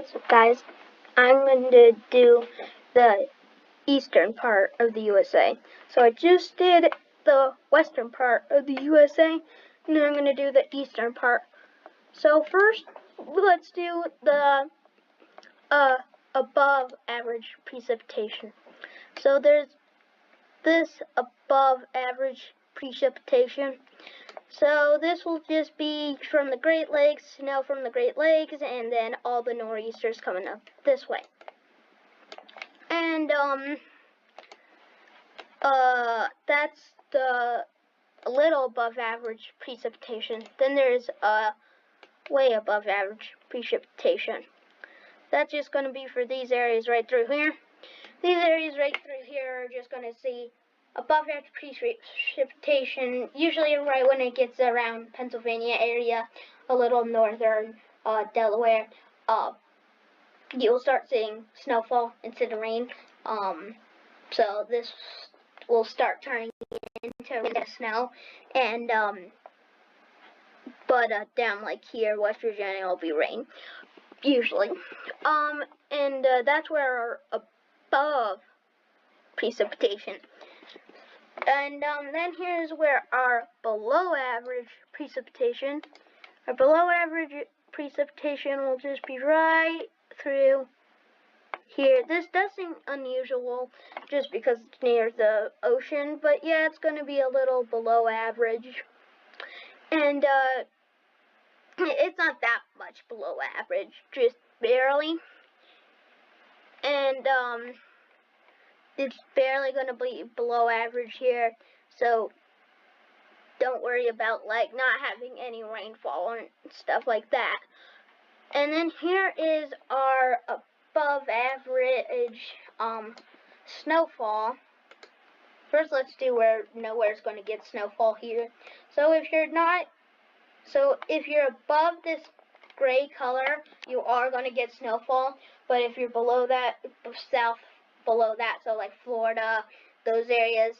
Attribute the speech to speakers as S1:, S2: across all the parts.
S1: What's up, guys? I'm going to do the eastern part of the USA. So I just did the western part of the USA, and now I'm going to do the eastern part. So first, let's do the above average precipitation. So there's this above average precipitation. So this will just be from the Great Lakes, snow from the Great Lakes, and then all the nor'easters coming up this way. And that's the little above average precipitation. Then there's way above average precipitation. That's just going to be for these areas right through here. These areas right through here are just going to see above average precipitation, usually right when it gets around Pennsylvania area, a little northern Delaware. You'll start seeing snowfall instead of rain. So this will start turning into snow, and but down like here, West Virginia, will be rain usually. And that's where our above precipitation. And then here's where our below average precipitation. Our below average precipitation will just be right through here. This does seem unusual just because it's near the ocean, but yeah, it's going to be a little below average. And it's not that much below average, just barely. And it's barely going to be below average here, so don't worry about like not having any rainfall and stuff like that. And then here is our above average snowfall. First, let's do where nowhere's going to get snowfall here. So if you're above this gray color, you are going to get snowfall. But if you're below that, south below that, so like Florida, those areas,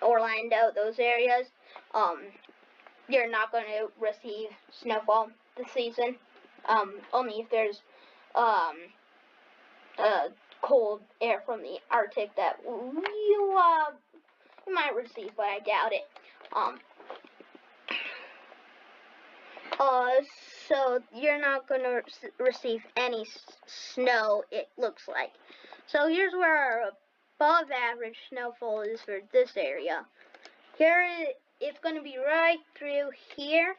S1: Orlando, those areas, you're not going to receive snowfall this season. Only if there's cold air from the Arctic that you might receive, but I doubt it. So you're not going to receive any snow, it looks like. So here's where our above average snowfall is for this area. Here it's going to be right through here.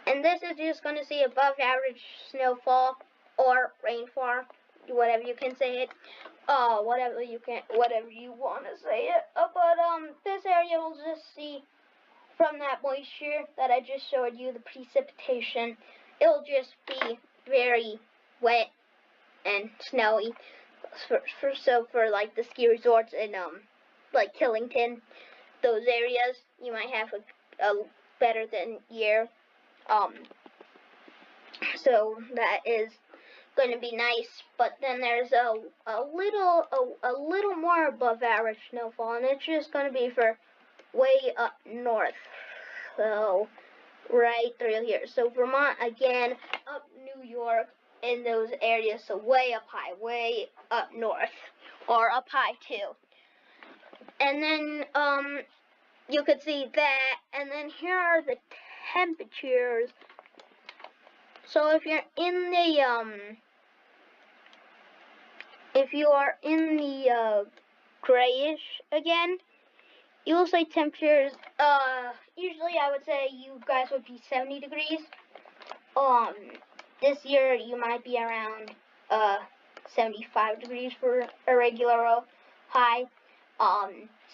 S1: And this is just going to see above average snowfall or rainfall, whatever you can say it. Whatever you want to say it. But this area will just see from that moisture that I just showed you, the precipitation, it'll just be very wet and snowy. For like the ski resorts in like Killington, those areas, you might have a better than year. So that is going to be nice. But then there's a little more above average snowfall, and it's just going to be for way up north, so right through here. So Vermont again, up New York, in those areas, so way up high, way up north, or up high too. And then you could see that, and then here are the temperatures. So if you're in the grayish again, you will say temperatures, usually I would say you guys would be 70 degrees. This year you might be around 75 degrees for a regular high.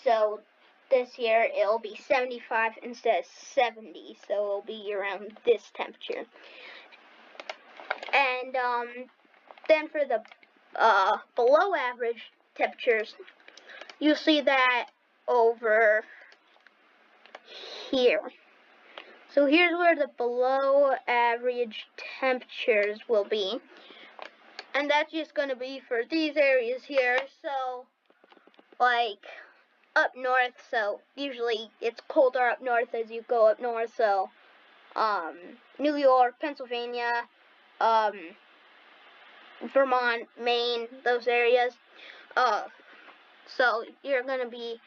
S1: So this year it'll be 75 instead of 70, so it'll be around this temperature. And then for the below average temperatures, you'll see that over here. So here's where the below average temperatures will be. And that's just going to be for these areas here. So, like, up north. So, usually it's colder up north as you go up north. So, New York, Pennsylvania, Vermont, Maine, those areas. So you're gonna be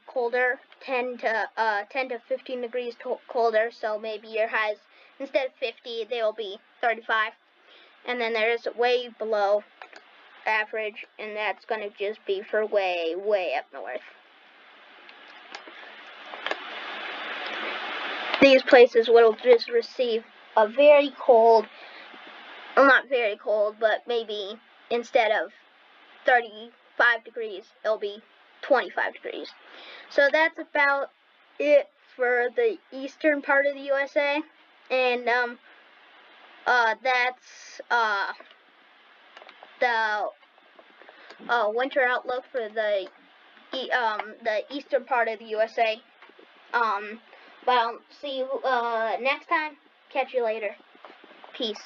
S1: colder, 10 to 15 degrees colder. So maybe your highs, instead of 50, they will be 35. And then there's way below average, and that's gonna just be for way, way up north. These places will just receive a very cold, well, not very cold, but maybe instead of 35 degrees, it'll be 25 degrees. So that's about it for the eastern part of the USA. And that's the winter outlook for the eastern part of the USA. But I'll see you next time. Catch you later. Peace.